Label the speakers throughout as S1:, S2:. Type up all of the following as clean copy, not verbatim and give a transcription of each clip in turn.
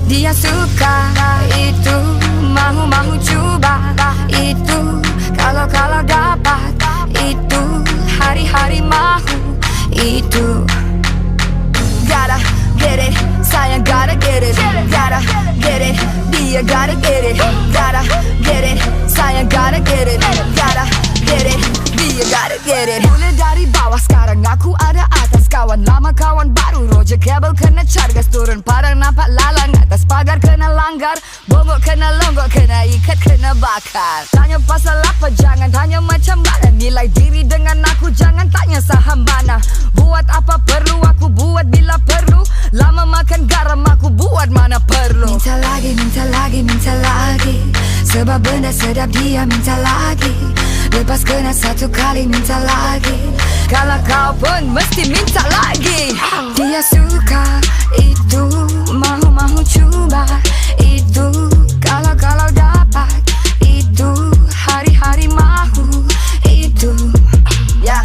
S1: Dia suka itu, mahu coba itu, kalau dapat itu, hari-hari mahu itu. Gotta get it, sayang gotta get it, gotta get it, dia gotta get it, gotta get it, sayang gotta get it, gotta get it, dia gotta get it. Mulai dari bawah sekarang aku ada atas, kawan lama kawan baru, roja kabel kena cargas, turun padang nampak lalang, atas pagar kena langgar, bongok kena longgok, kena ikat kena bakar. Tanya pasal apa jangan tanya macam mana, nilai diri dengan aku jangan tanya saham mana. Buat apa perlu aku buat bila perlu, lama makan garam aku buat mana perlu. Minta lagi, minta lagi, minta lagi, sebab benda sedap dia minta lagi. Lepas kena satu kali minta lagi, kalau kau pun mesti minta lagi. Dia suka itu, mahu coba itu, kalau dapat itu, hari-hari mahu itu. Ya,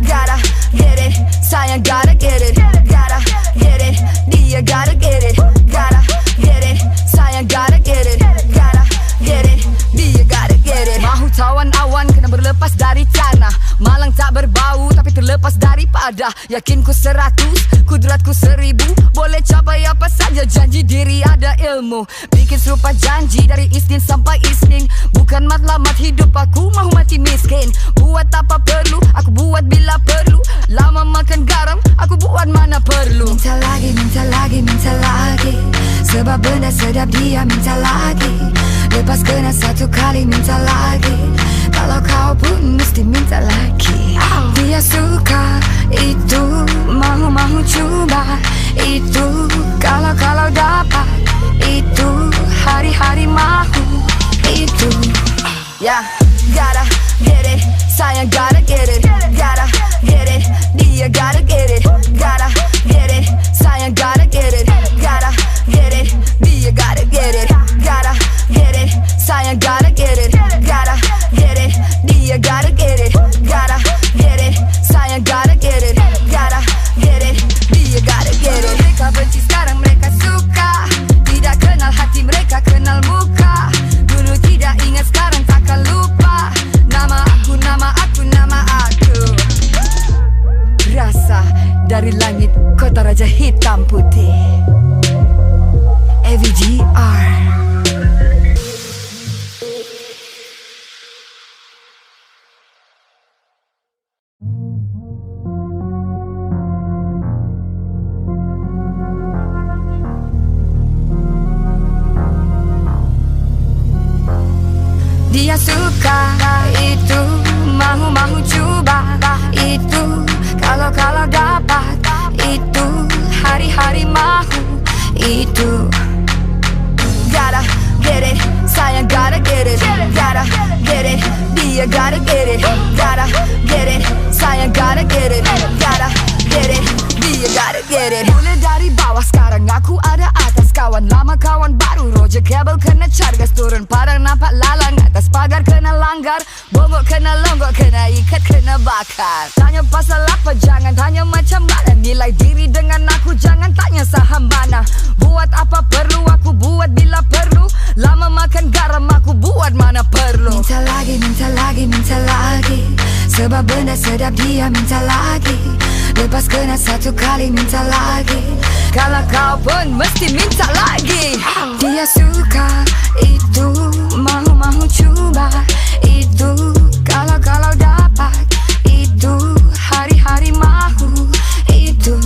S1: gotta get it, sayang gotta get it, gotta get it, dia gotta get it, gotta get it, sayang gotta get it, gotta get it, dia gotta get it. Mahu tawan awan kena berlepas dari tanah, malang tak berbau tapi terlepas daripada. Yakinku 100, kudratku 1000, boleh capai apa saja, janji diri ada ilmu. Bikin serupa janji dari Isnin sampai Isnin, bukan matlamat hidup aku mahu mati miskin. Buat apa perlu, aku buat bila perlu, lama makan garam aku buat mana perlu. Minta lagi, minta lagi, minta lagi, sebab benda sedap dia minta lagi. Lepas kena satu kali minta lagi, kalau kau pun mesti minta lagi. Dia suka itu, mahu coba itu, kalau dapat itu, hari-hari mahu itu. Ya, gotta get it, sayang gotta get it, gotta get it, dia gotta get it, gotta get it, sayang gotta get it, gotta get it, dia gotta get it, gotta get it, sayang gotta get it, gotta get it, dia gotta get it, gotta get it, sayang gotta get it, gotta get it, dia gotta get it. Mereka benci sekarang mereka suka, tidak kenal hati mereka kenal muka. Dulu tidak ingat sekarang takkan lupa, nama aku, nama aku, nama aku. Rasa dari langit kota raja hitam putih, AVGR. Dia suka itu, mahu coba itu, kalau dapat itu, hari-hari mahu itu. Gotta get it, sayang gotta get it, gotta get it, dia gotta get it, gotta get it, sayang gotta get it, gotta get it, dia gotta get it. Mulai dari bawah sekarang aku ada atas, kawan lama kawan baru, roja kabel kena cargas, turun padang nampak lalang, atas pagar kena langgar, bongok kena longgok, kena ikat kena bakar. Tanya pasal apa jangan tanya macam mana, nilai diri dengan aku jangan tanya saham mana. Buat apa perlu aku buat bila perlu, lama makan garam aku buat mana perlu. Minta lagi, minta lagi, minta lagi, sebab benda sedap dia minta lagi. Lepas kena satu kali minta lagi, kalau kau pun mesti minta lagi. Dia suka itu, mahu coba itu, kalau dapat itu, hari-hari mahu itu.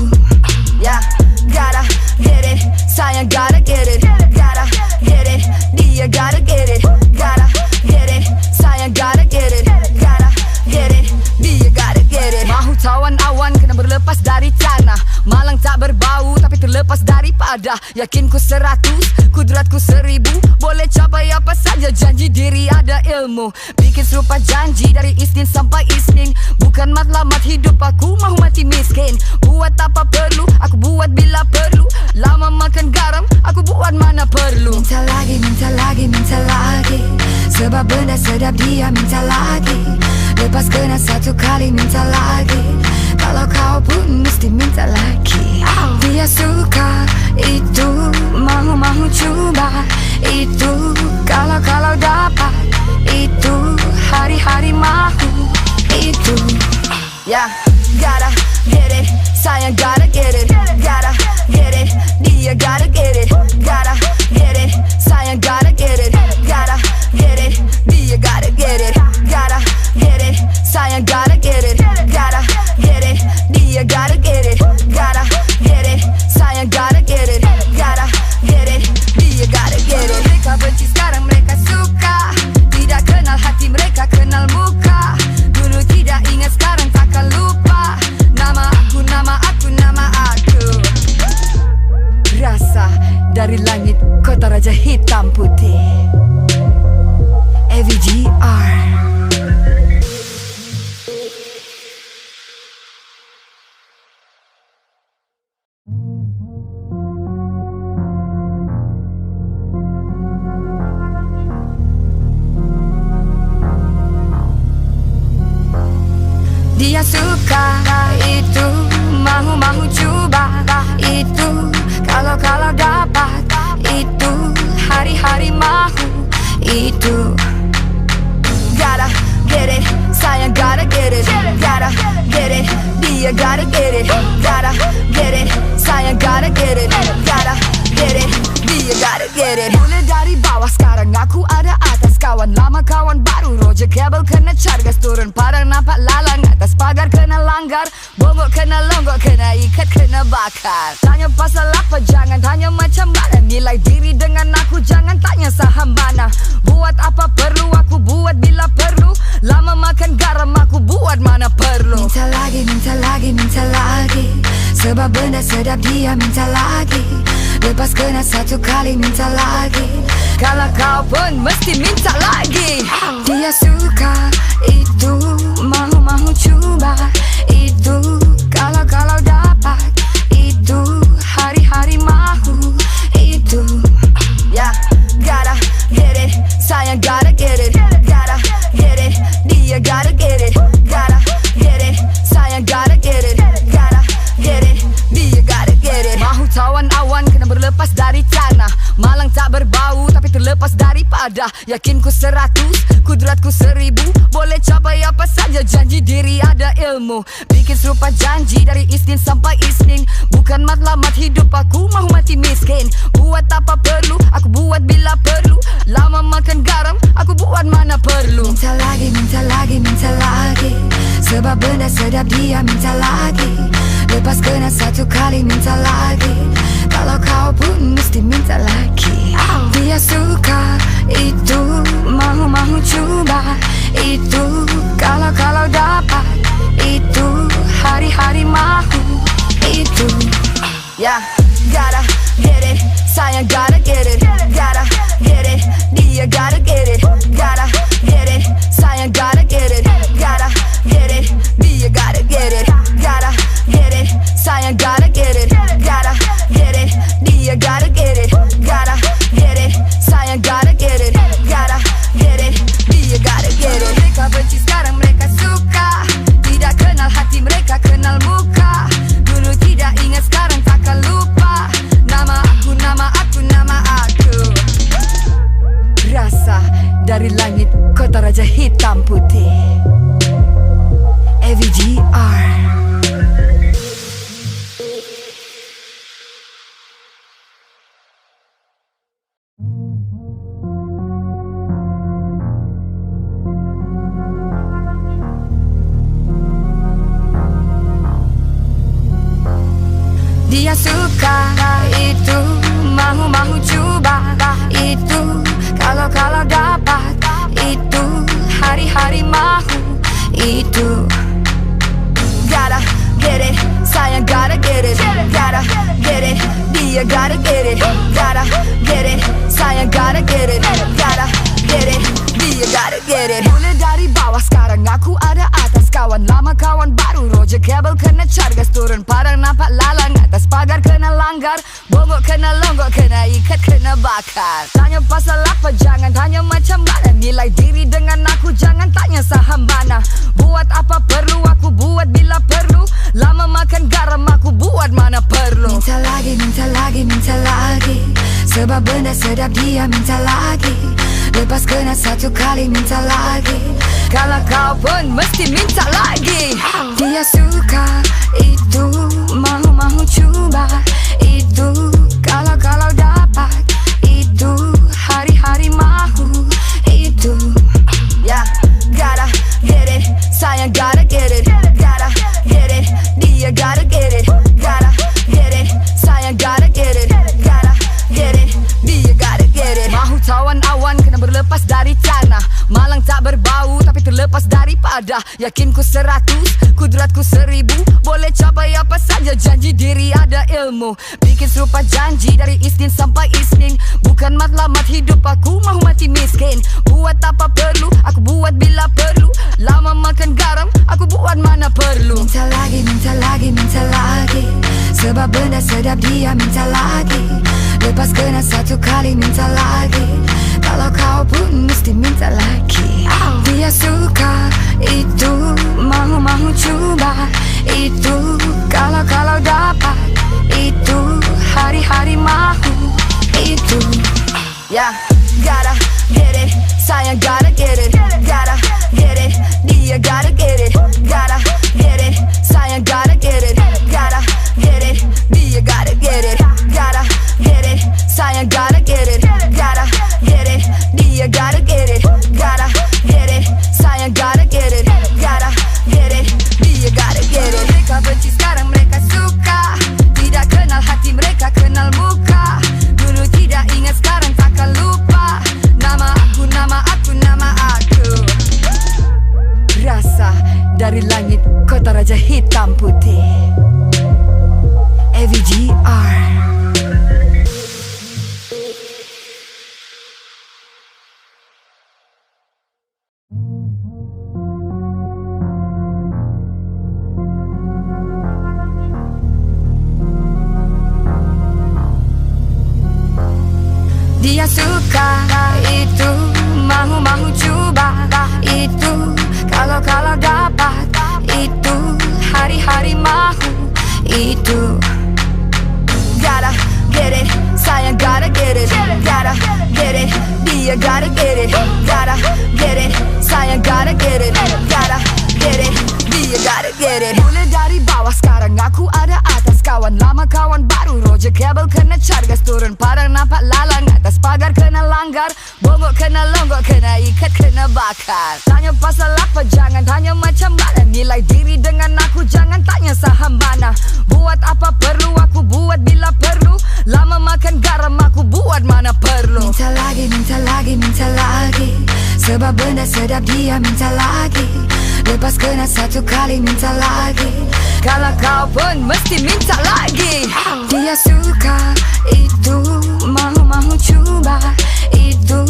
S1: Ya, gotta get it, sayang gotta get it, gotta get it, dia gotta get it, gotta get it, sayang gotta get it, gotta get it, dia gotta get it. Mahu tawan awan kena berlepas dari tanah, malang tak berbau tapi terlepas daripada. Yakinku 100, kudratku 1000, boleh capai apa saja, janji diri ada ilmu. Bikin serupa janji dari Isnin sampai Isnin, bukan matlamat hidup aku mahu mati miskin. Buat apa perlu, aku buat bila perlu, lama makan garam aku buat mana perlu. Minta lagi, minta lagi, minta lagi, Sebab benda sedap dia minta lagi. Lepas kena satu kali minta lagi. Kalau kau pun mesti minta lagi. Dia suka itu, mahu cuba itu. Kalau dapat itu, hari-hari mahu itu. Yeah, gotta get it, sayang gotta get it. Gotta get it, dia gotta get it. Gotta get it, sayang gotta get it. Gotta get it, dia gotta get it. Gotta get it, sayang gotta get it. Gotta get it, dia gotta get it. Gotta get it, sayang gotta get it. Gotta get it, dia gotta get it. Mereka benci sekarang mereka suka. Tidak kenal hati mereka kenal muka. Dulu tidak ingat sekarang takkan lupa. Nama aku, nama aku, nama aku. Rasa dari langit kota raja hitam putih. AVGR. Dia suka itu, mahu coba itu. Kalau dapat itu, hari-hari mahu itu. Gotta get it, sayang gotta get it. Gotta get it, dia gotta get it. Gotta get it, sayang gotta get it. Gotta get it, dia gotta get it. Mulai dari bawah sekarang aku ada atas. Kawan lama kawan baru, roja kabel kena cargas. Turun padang nampak lalang, atas pagar kena langgar. Bongok kena longgok, kena ikat kena bakar. Tanya pasal apa jangan tanya macam mana. Nilai diri dengan aku jangan tanya saham mana. Buat apa perlu aku buat bila perlu. Lama makan garam aku buat mana perlu. Minta lagi, minta lagi, minta lagi. Sebab benda sedap dia minta lagi. Lepas kena satu kali minta lagi. Kalau kau pun mesti minta lagi. Dia suka itu, mahu coba itu. Kalau dapat itu, hari-hari mahu itu. Yeah, gotta get it, sayang gotta get it. Gotta get it, dia gotta get it. Gotta get it, sayang gotta get it. Gotta get it, dia gotta get it. Mahu tawan awan kena berlepas dari tanah. Malang tak berbau tapi terlepas daripada. Yakinku 100, kudratku 1000. Boleh capai apa saja janji diri ada ilmu. Bikin serupa janji dari Isnin sampai Isnin. Bukan matlamat hidup aku mahu mati miskin. Buat apa perlu, aku buat bila perlu. Lama makan garam, aku buat mana perlu. Minta lagi, minta lagi, minta lagi. Sebab benda sedap dia minta lagi. Lepas kena satu kali minta lagi. Kalau kau pun mesti minta lagi. Dia suka itu, mahu coba itu. Kalau dapat itu, hari-hari mahu itu. Yeah, gotta get it, sayang gotta get it. Gotta get it, dia gotta get it. Gotta get it, sayang gotta get it. Gotta get it, dia gotta get it. Gotta get it, sayang gotta get it. Gotta get it, dia gotta get it. Gotta get it, sayang gotta get it. Gotta get it, dia gotta get it. Mereka benci sekarang mereka suka. Tidak kenal hati mereka kenal muka. Dulu tidak ingat sekarang takkan lupa. Nama aku, nama aku, nama aku. Rasa dari langit kota raja hitam putih. AVGR. Dia suka itu, mahu coba itu. Kalau dapat itu, hari-hari mahu itu. Gotta get it, sayang gotta get it. Gotta get it, dia gotta get it. Gotta get it, sayang gotta get it. Gotta get it, dia dia gotta get it. Mulai dari bawah sekarang aku ada atas. Kawan lama kawan baru, roja kabel kena cargas. Turun padang nampak lalang, atas pagar kena langgar. Bongok kena longgok, kena ikat kena bakar. Tanya pasal apa, jangan tanya macam mana. Nilai diri dengan aku, jangan tanya saham mana. Buat apa perlu, aku buat bila perlu. Lama makan garam, aku buat mana perlu. Minta lagi, minta lagi, minta lagi. Sebab benda sedap dia minta lagi. Lepas kena satu kali minta lagi. Kalau kau pun mesti minta lagi. Dia suka itu, mahu cuba itu. Kalau dapat itu, hari-hari mahu itu. Yeah, gotta get it, sayang gotta get it. Gotta get it, dia gotta get it. Gotta get it, sayang gotta get it. Gotta get it, dia gotta get it. Mahu tawan awan kena berlepas dari tanah. Malang tak berbau tapi terlepas daripada. Yakinku 100, kudratku 1000. Boleh capai apa saja, janji diri ada ilmu. Bikin serupa janji dari Isnin sampai Isnin. Bukan matlamat hidup aku, mahu mati miskin. Buat apa perlu, aku buat bila perlu. Lama makan garam, aku buat mana perlu. Minta lagi, minta lagi, minta lagi. Sebab benda sedap dia minta lagi. Lepas kena satu kali minta lagi. Kalau kau pun mesti minta lagi. Dia suka itu, mahu cuba itu. Kalau dapat itu, hari-hari mahu itu. Yeah, gotta get it, sayang gotta get it. Gotta get it, dia gotta get it. Gotta get it, sayang gotta get it. Gotta get it, dia gotta get it. Gotta get it, sayang gotta get it. Gotta get it, dia gotta get it. Gotta get it, sayang gotta get it. Gotta get it, dia gotta get it. Mereka benci sekarang mereka suka. Tidak kenal hati mereka kenal muka. Dulu tidak ingat sekarang takkan lupa. Nama aku, nama aku, nama aku. Rasa dari langit kota raja hitam putih. AVGR. Dia suka itu, mahu cuba itu. Kalau dapat itu, hari-hari mahu itu. Gotta get it, sayang gotta get it. Gotta get it, dia gotta get it. Gotta get it, sayang gotta get it. Gotta get it, dia gotta get it. Mulai dari bawah sekarang aku ada atas. Kawan lama kawan baru, roja kabel kena cargas. Turun padang nampak lalang, atas pagar kena langgar. Bongok kena longgok, kena ikat kena bakar. Tanya pasal apa, jangan tanya macam mana. Nilai diri dengan aku, jangan tanya saham mana. Buat apa perlu, aku buat bila perlu. Lama makan garam, aku buat mana perlu. Minta lagi, minta lagi, minta lagi. Sebab benda sedap dia minta lagi. Lepas kena satu kali minta lagi. Kalau kau pun mesti minta lagi. Dia suka itu, mahu cuba itu.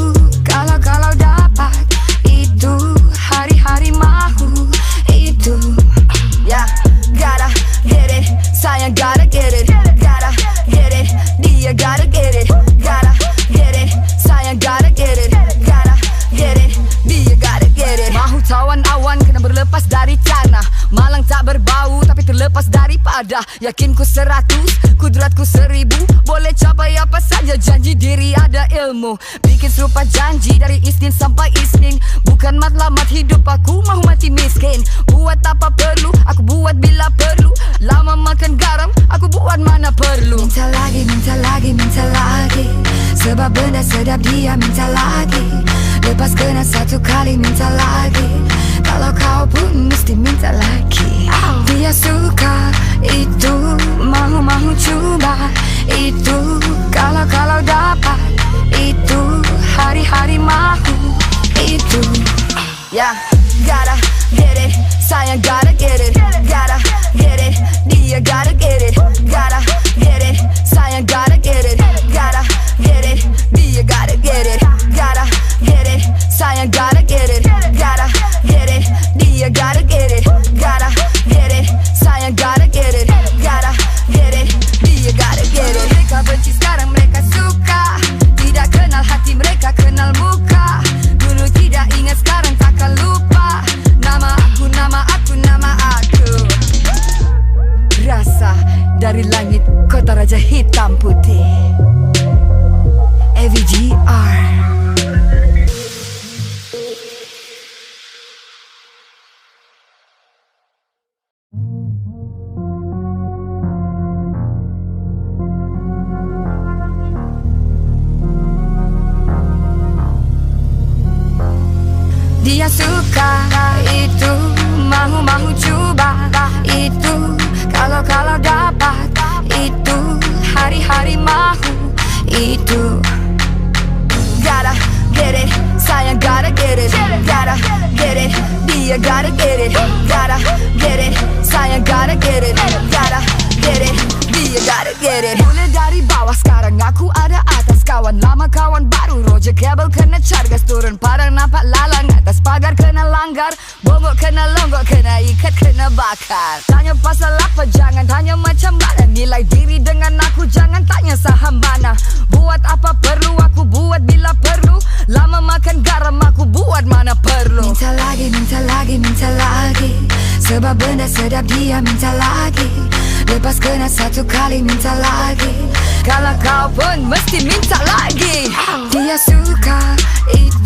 S1: Kalau dapat itu, hari-hari mahu itu. Yeah, gotta get it, sayang gotta get it. Gotta get it, dia gotta get it. Gotta get it, sayang gotta get it. Gotta get it, dia gotta get it. Mahu tawan awan kena berlepas dari tanah. Malang tak berbau tapi terlepas daripada. Yakinku 100, kudratku 1000. Boleh capai apa saja, janji diri ada ilmu. Bikin serupa janji dari Isnin sampai Isnin. Bukan matlamat hidup aku, mahu mati miskin. Buat apa perlu, aku buat bila perlu. Lama makan garam, aku buat mana perlu. Minta lagi, minta lagi, minta lagi. Sebab benda sedap dia minta lagi. Lepas kena satu kali minta lagi. Kalau kau pun mesti minta lagi. Dia suka itu, mahu cuba itu. Kalau dapat itu, hari-hari mahu itu. Yeah, gotta get it, sayang gotta get it. Gotta get it, dia gotta get it. Gotta get it, sayang gotta get it. Gotta get it, dia gotta get it. Gotta get it, sayang gotta get it. Dia suka itu, mahu cuba itu, kalau dapat itu, hari-hari mahu itu. Gotta get it, sayang gotta get it, gotta get it, dia gotta get it, gotta get it, sayang gotta get it, gotta get it, dia gotta get it. Mulai dari bawah sekarang aku ada atas, kawan lama kawan baru, roja kabel kena cargas, turun padang nampak lalang, atas pagar kena langgar, bongok kena longgok, kena ikat kena bakar. Tanya pasal apa jangan tanya macam mana, nilai diri dengan aku jangan tanya saham mana. Buat apa perlu aku buat bila perlu, lama makan garam aku buat mana perlu. Minta lagi, minta lagi, minta lagi, sebab benda sedap dia minta lagi. Lepas kena satu kali minta lagi, kalau kau pun mesti minta lagi. Dia suka itu,